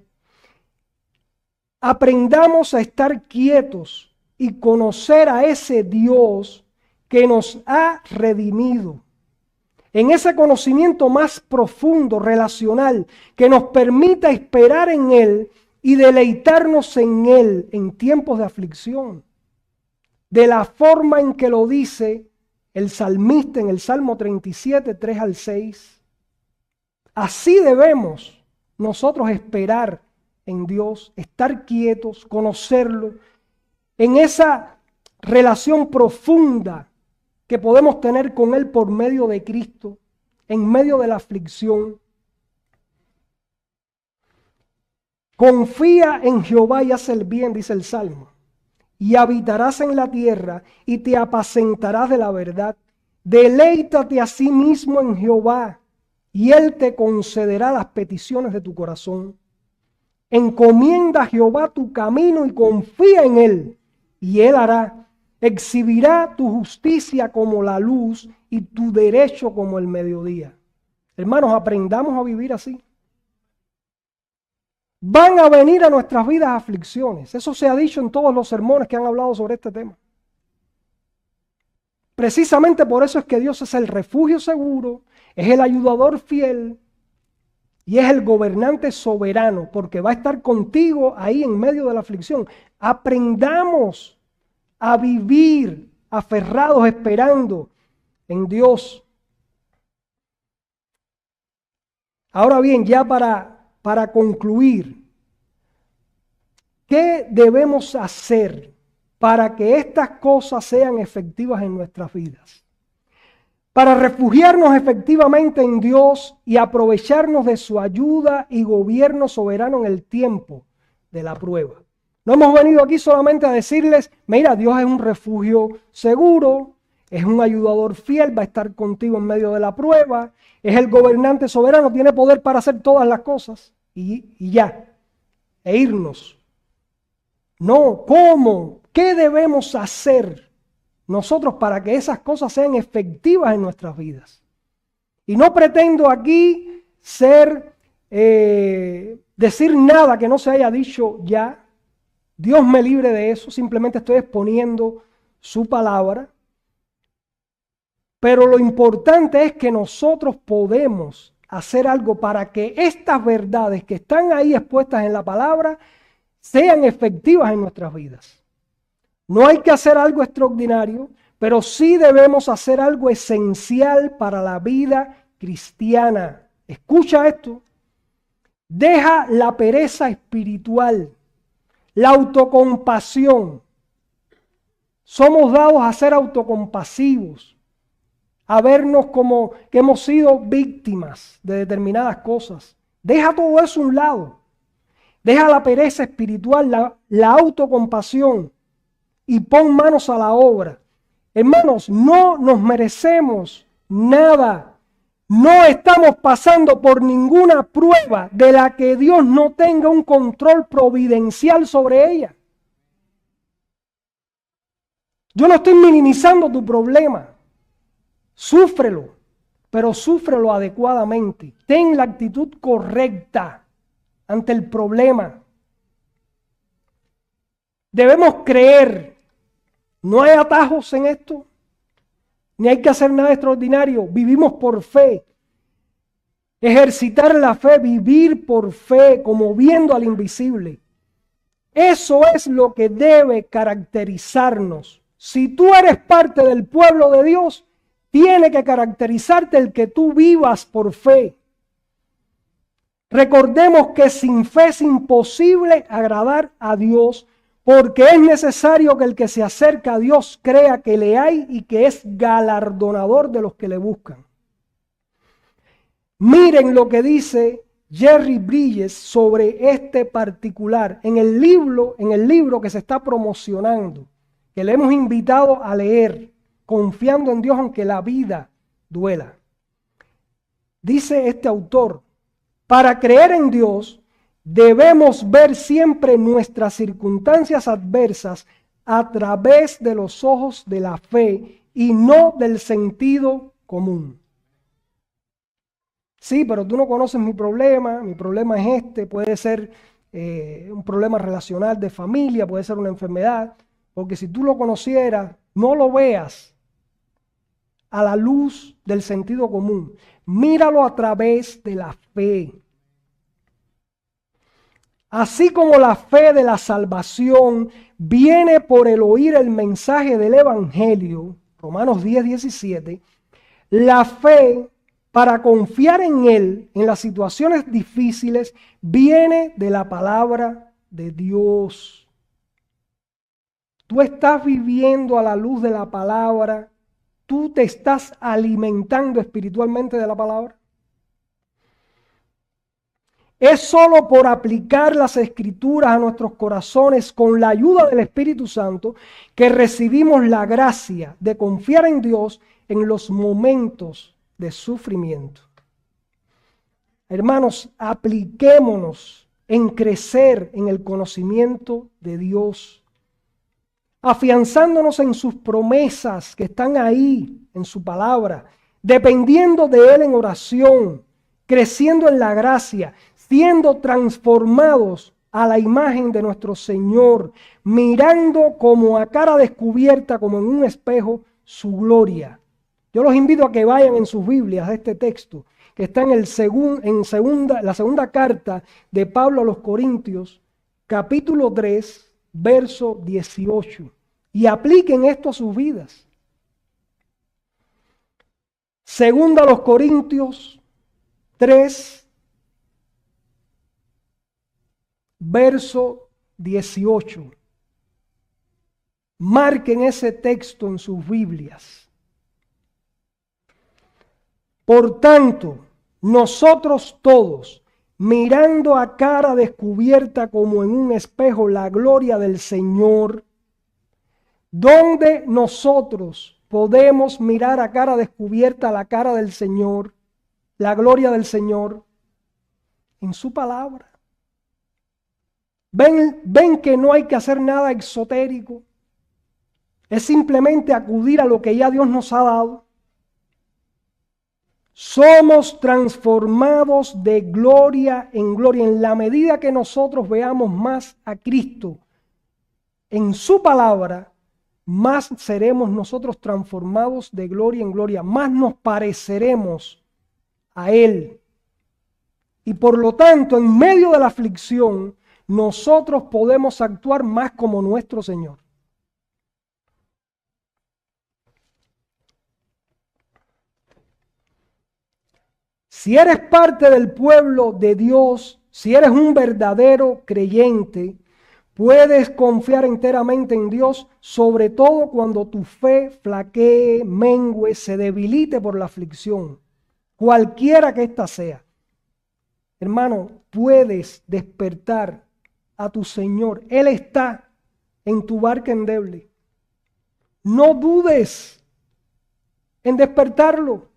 Aprendamos a estar quietos y conocer a ese Dios que nos ha redimido. En ese conocimiento más profundo, relacional, que nos permita esperar en Él y deleitarnos en Él en tiempos de aflicción. De la forma en que lo dice el salmista en el Salmo 37, 3 al 6. Así debemos nosotros esperar en Dios, estar quietos, conocerlo, en esa relación profunda que podemos tener con Él por medio de Cristo, en medio de la aflicción. Confía en Jehová y haz el bien, dice el Salmo, y habitarás en la tierra y te apacentarás de la verdad. Deleítate a sí mismo en Jehová y Él te concederá las peticiones de tu corazón. Encomienda a Jehová tu camino y confía en Él, y Él hará. Exhibirá tu justicia como la luz y tu derecho como el mediodía. Hermanos, aprendamos a vivir así. Van a venir a nuestras vidas aflicciones. Eso se ha dicho en todos los sermones que han hablado sobre este tema. Precisamente por eso es que Dios es el refugio seguro, es el ayudador fiel, y es el gobernante soberano, porque va a estar contigo ahí en medio de la aflicción. Aprendamos a vivir aferrados, esperando en Dios. Ahora bien, ya para concluir, ¿qué debemos hacer para que estas cosas sean efectivas en nuestras vidas? Para refugiarnos efectivamente en Dios y aprovecharnos de su ayuda y gobierno soberano en el tiempo de la prueba. No hemos venido aquí solamente a decirles, mira, Dios es un refugio seguro, es un ayudador fiel, va a estar contigo en medio de la prueba, es el gobernante soberano, tiene poder para hacer todas las cosas y ya, e irnos. No, ¿cómo? ¿Qué debemos hacer nosotros para que esas cosas sean efectivas en nuestras vidas? Y no pretendo aquí decir nada que no se haya dicho ya. Dios me libre de eso, simplemente estoy exponiendo su palabra. Pero lo importante es que nosotros podemos hacer algo para que estas verdades que están ahí expuestas en la palabra sean efectivas en nuestras vidas. No hay que hacer algo extraordinario, pero sí debemos hacer algo esencial para la vida cristiana. Escucha esto. Deja la pereza espiritual, la autocompasión. Somos dados a ser autocompasivos, a vernos como que hemos sido víctimas de determinadas cosas. Deja todo eso a un lado. Deja la pereza espiritual, la autocompasión y pon manos a la obra. Hermanos, no nos merecemos nada. No estamos pasando por ninguna prueba de la que Dios no tenga un control providencial sobre ella. Yo no estoy minimizando tu problema. Súfrelo, pero súfrelo adecuadamente. Ten la actitud correcta ante el problema. Debemos creer. No hay atajos en esto, ni hay que hacer nada extraordinario. Vivimos por fe. Ejercitar la fe, vivir por fe, como viendo al invisible. Eso es lo que debe caracterizarnos. Si tú eres parte del pueblo de Dios, tiene que caracterizarte el que tú vivas por fe. Recordemos que sin fe es imposible agradar a Dios, porque es necesario que el que se acerca a Dios crea que le hay y que es galardonador de los que le buscan. Miren lo que dice Jerry Bridges sobre este particular en el libro que se está promocionando, que le hemos invitado a leer, confiando en Dios aunque la vida duela. Dice este autor, para creer en Dios debemos ver siempre nuestras circunstancias adversas a través de los ojos de la fe y no del sentido común. Sí, pero tú no conoces mi problema es este, puede ser un problema relacional de familia, puede ser una enfermedad, porque si tú lo conocieras, no lo veas a la luz del sentido común, míralo a través de la fe. Así como la fe de la salvación viene por el oír el mensaje del Evangelio, Romanos 10:17, la fe para confiar en Él en las situaciones difíciles viene de la palabra de Dios. Tú estás viviendo a la luz de la palabra, tú te estás alimentando espiritualmente de la palabra. Es solo por aplicar las Escrituras a nuestros corazones con la ayuda del Espíritu Santo que recibimos la gracia de confiar en Dios en los momentos de sufrimiento. Hermanos, apliquémonos en crecer en el conocimiento de Dios, afianzándonos en sus promesas que están ahí en su palabra, dependiendo de Él en oración, creciendo en la gracia, siendo transformados a la imagen de nuestro Señor, mirando como a cara descubierta, como en un espejo, su gloria. Yo los invito a que vayan en sus Biblias a este texto, que está en la segunda carta de Pablo a los Corintios, capítulo 3, verso 18, y apliquen esto a sus vidas. Segunda a los Corintios 3, verso 18. Marquen ese texto en sus Biblias. Por tanto, nosotros todos, mirando a cara descubierta como en un espejo la gloria del Señor, ¿dónde nosotros podemos mirar a cara descubierta la cara del Señor, la gloria del Señor? En su palabra. Ven que no hay que hacer nada exotérico. Es simplemente acudir a lo que ya Dios nos ha dado. Somos transformados de gloria en gloria en la medida que nosotros veamos más a Cristo en su palabra, más seremos nosotros transformados de gloria en gloria, más nos pareceremos a Él. Y por lo tanto, en medio de la aflicción, nosotros podemos actuar más como nuestro Señor. Si eres parte del pueblo de Dios, si eres un verdadero creyente, puedes confiar enteramente en Dios, sobre todo cuando tu fe flaquee, mengue, se debilite por la aflicción, cualquiera que ésta sea. Hermano, puedes despertar a tu Señor. Él está en tu barca endeble. No dudes en despertarlo.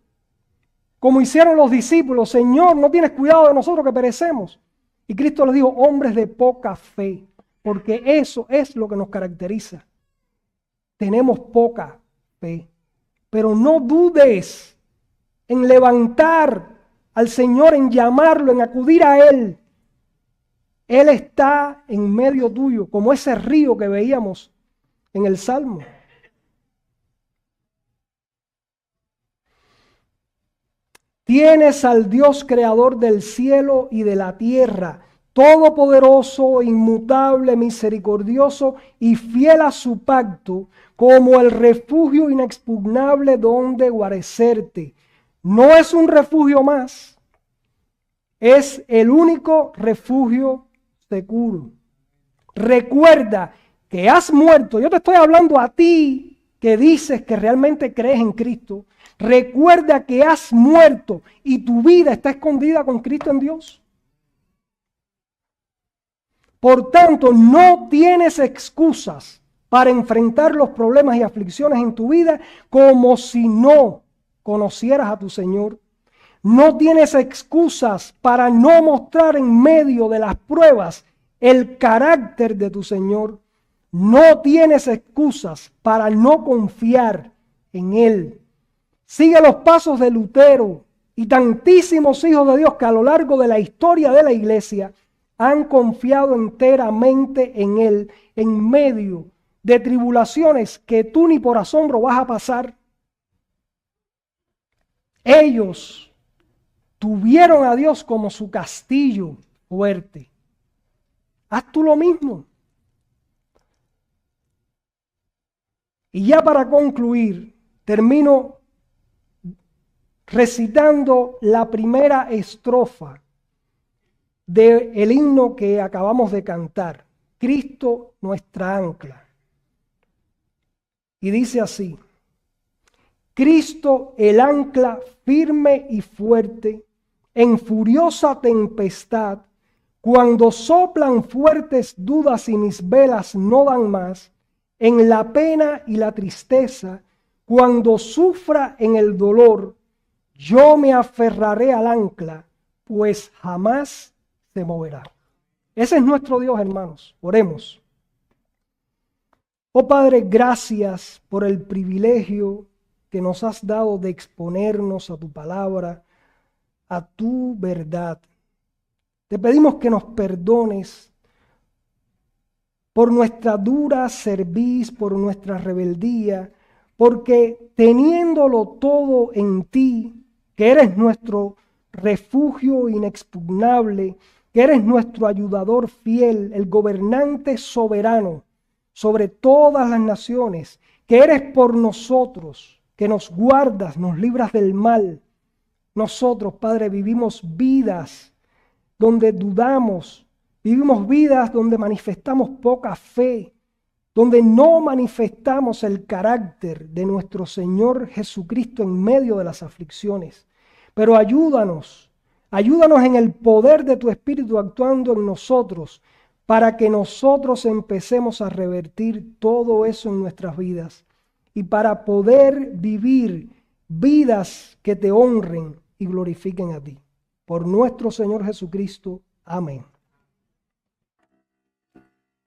Como hicieron los discípulos: Señor, ¿no tienes cuidado de nosotros que perecemos? Y Cristo les dijo: hombres de poca fe, porque eso es lo que nos caracteriza. Tenemos poca fe. Pero no dudes en levantar al Señor, en llamarlo, en acudir a Él. Él está en medio tuyo, como ese río que veíamos en el Salmo. Tienes al Dios creador del cielo y de la tierra, todopoderoso, inmutable, misericordioso y fiel a su pacto, como el refugio inexpugnable donde guarecerte. No es un refugio más, es el único refugio seguro. Recuerda que has muerto. Yo te estoy hablando a ti que dices que realmente crees en Cristo. Recuerda que has muerto y tu vida está escondida con Cristo en Dios. Por tanto, no tienes excusas para enfrentar los problemas y aflicciones en tu vida como si no conocieras a tu Señor. No tienes excusas para no mostrar en medio de las pruebas el carácter de tu Señor. No tienes excusas para no confiar en Él. Sigue los pasos de Lutero y tantísimos hijos de Dios que a lo largo de la historia de la iglesia han confiado enteramente en Él en medio de tribulaciones que tú ni por asombro vas a pasar. Ellos tuvieron a Dios como su castillo fuerte. Haz tú lo mismo. Y ya para concluir, termino recitando la primera estrofa del himno que acabamos de cantar, Cristo nuestra ancla. Y dice así: Cristo el ancla firme y fuerte, en furiosa tempestad, cuando soplan fuertes dudas y mis velas no dan más, en la pena y la tristeza, cuando sufra en el dolor, yo me aferraré al ancla, pues jamás se moverá. Ese es nuestro Dios, hermanos. Oremos. Oh Padre, gracias por el privilegio que nos has dado de exponernos a tu palabra, a tu verdad. Te pedimos que nos perdones por nuestra dura cerviz, por nuestra rebeldía, porque teniéndolo todo en ti, que eres nuestro refugio inexpugnable, que eres nuestro ayudador fiel, el gobernante soberano sobre todas las naciones, que eres por nosotros, que nos guardas, nos libras del mal. Nosotros, Padre, vivimos vidas donde dudamos Vivimos vidas donde manifestamos poca fe, donde no manifestamos el carácter de nuestro Señor Jesucristo en medio de las aflicciones. Pero ayúdanos en el poder de tu Espíritu actuando en nosotros, para que nosotros empecemos a revertir todo eso en nuestras vidas y para poder vivir vidas que te honren y glorifiquen a ti. Por nuestro Señor Jesucristo. Amén.